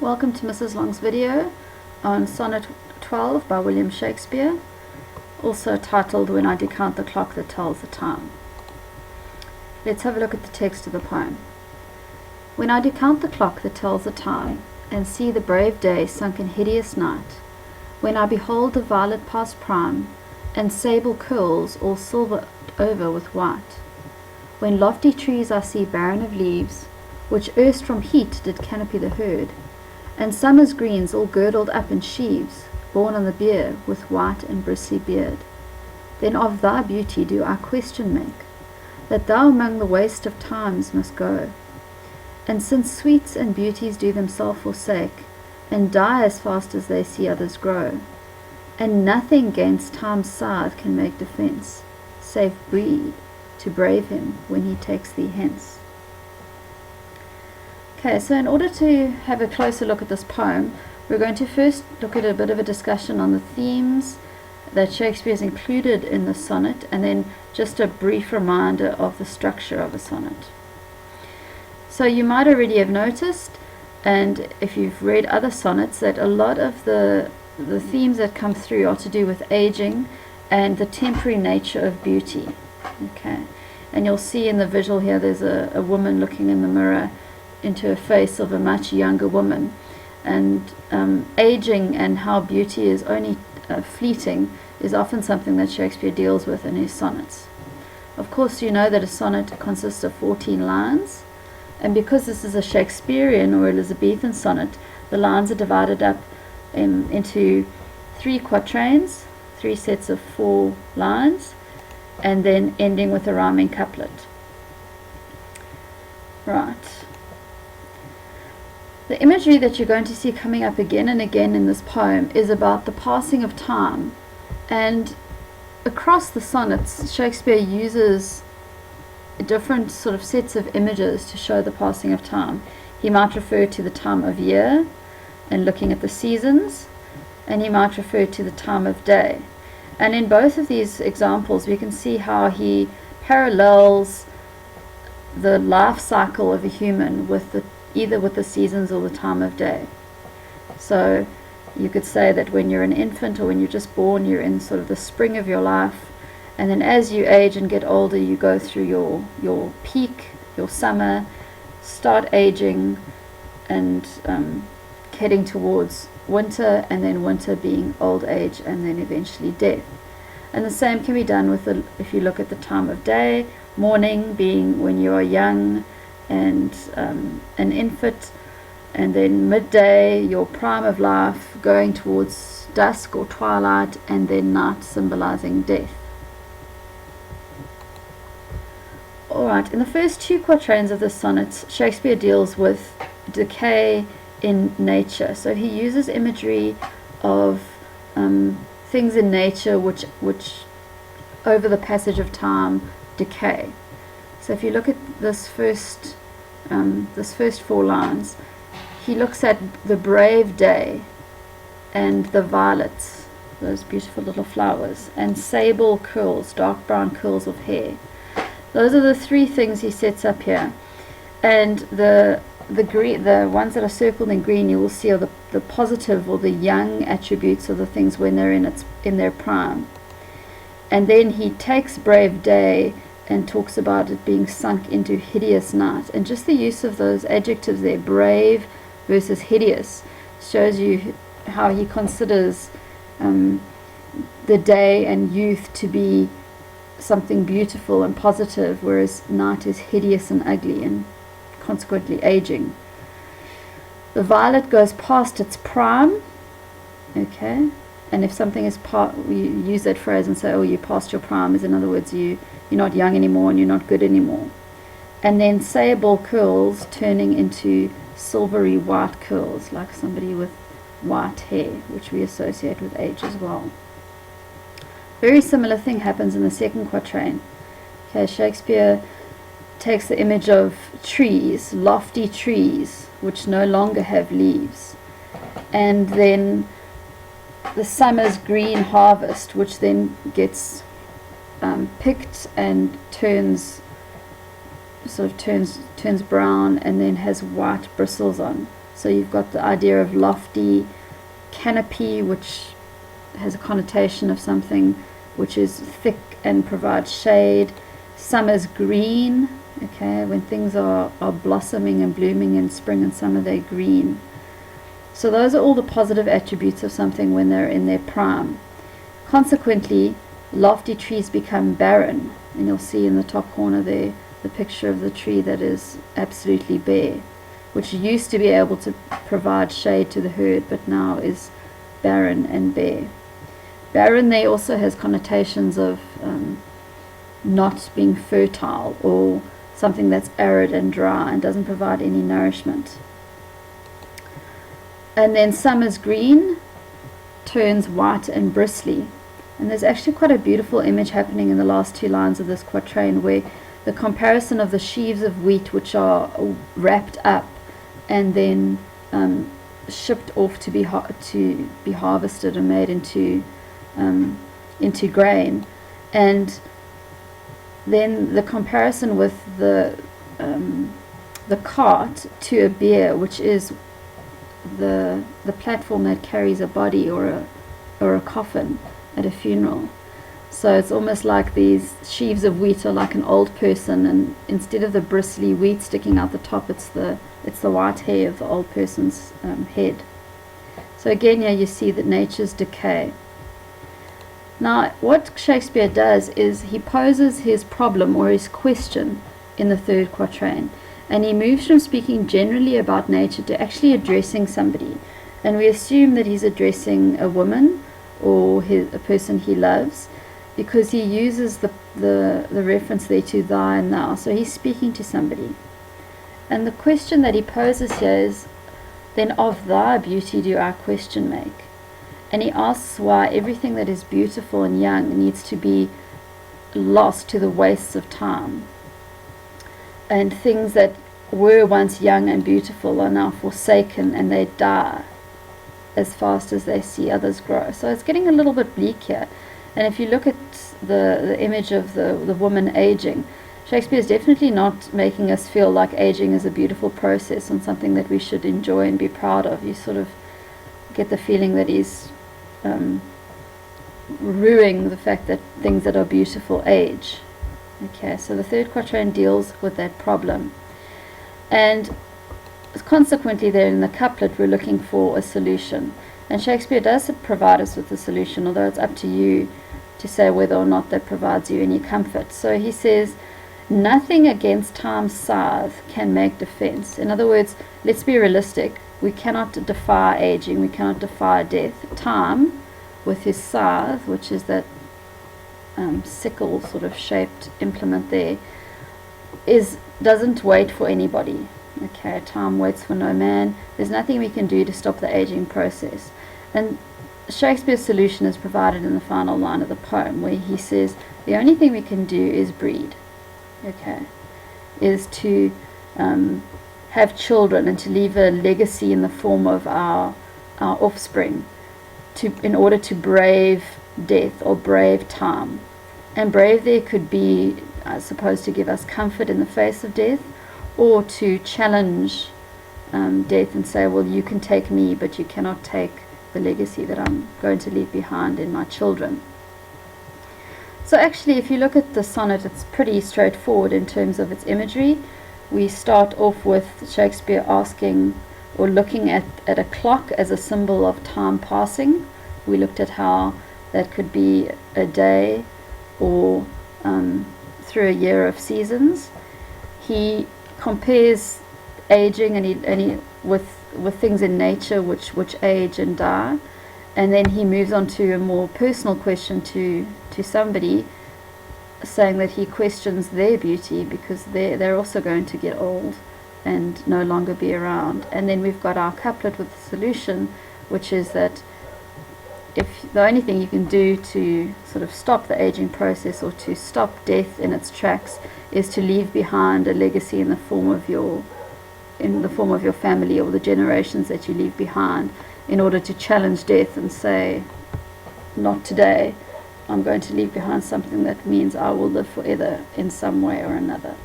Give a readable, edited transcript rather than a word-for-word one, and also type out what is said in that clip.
Welcome to Mrs. Long's video on Sonnet 12 by William Shakespeare, also titled When I Decount the Clock That Tells the Time. Let's have a look at the text of the poem. When I decount the clock that tells the time, and see the brave day sunk in hideous night, when I behold the violet past prime, and sable curls all silvered over with white, when lofty trees I see barren of leaves, which erst from heat did canopy the herd, and summer's greens all girdled up in sheaves, borne on the bier with white and bristly beard, then of thy beauty do I question make, that thou among the waste of times must go. And since sweets and beauties do themselves forsake, and die as fast as they see others grow, and nothing gainst time's scythe can make defence, save breed to brave him when he takes thee hence. Okay, so in order to have a closer look at this poem, we're going to first look at a bit of a discussion on the themes that Shakespeare has included in the sonnet, and then just a brief reminder of the structure of a sonnet. So you might already have noticed, and if you've read other sonnets, that a lot of the themes that come through are to do with aging and the temporary nature of beauty. Okay, and you'll see in the visual here there's a woman looking in the mirror into a face of a much younger woman, and aging and how beauty is only fleeting is often something that Shakespeare deals with in his sonnets. Of course, you know that a sonnet consists of 14 lines, and because this is a Shakespearean or Elizabethan sonnet, the lines are divided up into 3 quatrains, 3 sets of 4 lines, and then ending with a rhyming couplet. Right. The imagery that you're going to see coming up again and again in this poem is about the passing of time, and across the sonnets Shakespeare uses different sort of sets of images to show the passing of time. He might refer to the time of year and looking at the seasons, and he might refer to the time of day. And in both of these examples we can see how he parallels the life cycle of a human with either with the seasons or the time of day. So you could say that when you're an infant or when you're just born, you're in sort of the spring of your life, and then as you age and get older you go through your peak, your summer, start aging and heading towards winter, and then winter being old age, and then eventually death. And the same can be done with if you look at the time of day, morning being when you are young and an infant, and then midday, your prime of life, going towards dusk or twilight, and then night symbolizing death. Alright, in the first 2 quatrains of the sonnets, Shakespeare deals with decay in nature. So he uses imagery of things in nature which over the passage of time decay. So if you look at this first 4 lines, he looks at the brave day and the violets, those beautiful little flowers, and sable curls, dark brown curls of hair. Those are the 3 things he sets up here. And the ones that are circled in green, you will see are the positive or the young attributes of the things when they're in their prime. And then he takes brave day and talks about it being sunk into hideous night. And just the use of those adjectives there, brave versus hideous, shows you how he considers the day and youth to be something beautiful and positive, whereas night is hideous and ugly and consequently aging. The violet goes past its prime, okay, and if something is we use that phrase and say, oh, you passed your prime, is in other words you're not young anymore and you're not good anymore. And then sable curls turning into silvery white curls, like somebody with white hair, which we associate with age as well. Very similar thing happens in the second quatrain. Okay, Shakespeare takes the image of trees, lofty trees, which no longer have leaves, and then the summer's green harvest, which then gets picked and turns brown and then has white bristles on. So you've got the idea of lofty canopy, which has a connotation of something which is thick and provides shade. Summer's green, okay, when things are blossoming and blooming in spring and summer, they're green. So those are all the positive attributes of something when they're in their prime. Consequently, lofty trees become barren, and you'll see in the top corner there the picture of the tree that is absolutely bare, which used to be able to provide shade to the herd, but now is barren and bare. Barren there also has connotations of not being fertile, or something that's arid and dry and doesn't provide any nourishment. And then summer's green turns white and bristly. And there's actually quite a beautiful image happening in the last two lines of this quatrain, where the comparison of the sheaves of wheat which are wrapped up and then shipped off to be harvested and made into grain, and then the comparison with the cart to a bier, which is the platform that carries a body or a coffin at a funeral. So it's almost like these sheaves of wheat are like an old person, and instead of the bristly wheat sticking out the top, it's the white hair of the old person's head. So again, here you see that nature's decay. Now, what Shakespeare does is he poses his problem or his question in the third quatrain, and he moves from speaking generally about nature to actually addressing somebody. And we assume that he's addressing a woman or a person he loves, because he uses the reference there to thy and thou. So he's speaking to somebody. And the question that he poses here is, then of thy beauty do I question make? And he asks why everything that is beautiful and young needs to be lost to the wastes of time, and things that were once young and beautiful are now forsaken, and they die as fast as they see others grow. So it's getting a little bit bleak here. And if you look at the image of the woman aging, Shakespeare is definitely not making us feel like aging is a beautiful process and something that we should enjoy and be proud of. You sort of get the feeling that he's ruining the fact that things that are beautiful age. Okay, so the third quatrain deals with that problem. And consequently there in the couplet we're looking for a solution. And Shakespeare does provide us with a solution, although it's up to you to say whether or not that provides you any comfort. So he says, nothing against time's scythe can make defense. In other words, let's be realistic. We cannot defy aging, we cannot defy death. Time, with his scythe, which is that sickle sort of shaped implement there, doesn't wait for anybody. Okay, time waits for no man. There's nothing we can do to stop the aging process. And Shakespeare's solution is provided in the final line of the poem, where he says the only thing we can do is breed. Okay, is to have children and to leave a legacy in the form of our offspring, in order to brave death or brave time. And brave there could be, I suppose, to give us comfort in the face of death, or to challenge death and say, well, you can take me, but you cannot take the legacy that I'm going to leave behind in my children. So actually, if you look at the sonnet, it's pretty straightforward in terms of its imagery. We start off with Shakespeare asking or looking at a clock as a symbol of time passing. We looked at how that could be a day or through a year of seasons. He compares aging with things in nature which age and die, and then he moves on to a more personal question to somebody, saying that he questions their beauty because they're also going to get old and no longer be around. And then we've got our couplet with the solution, which is that if the only thing you can do to sort of stop the aging process or to stop death in its tracks is to leave behind a legacy in the form of your family or the generations that you leave behind, in order to challenge death and say, not today, I'm going to leave behind something that means I will live forever in some way or another.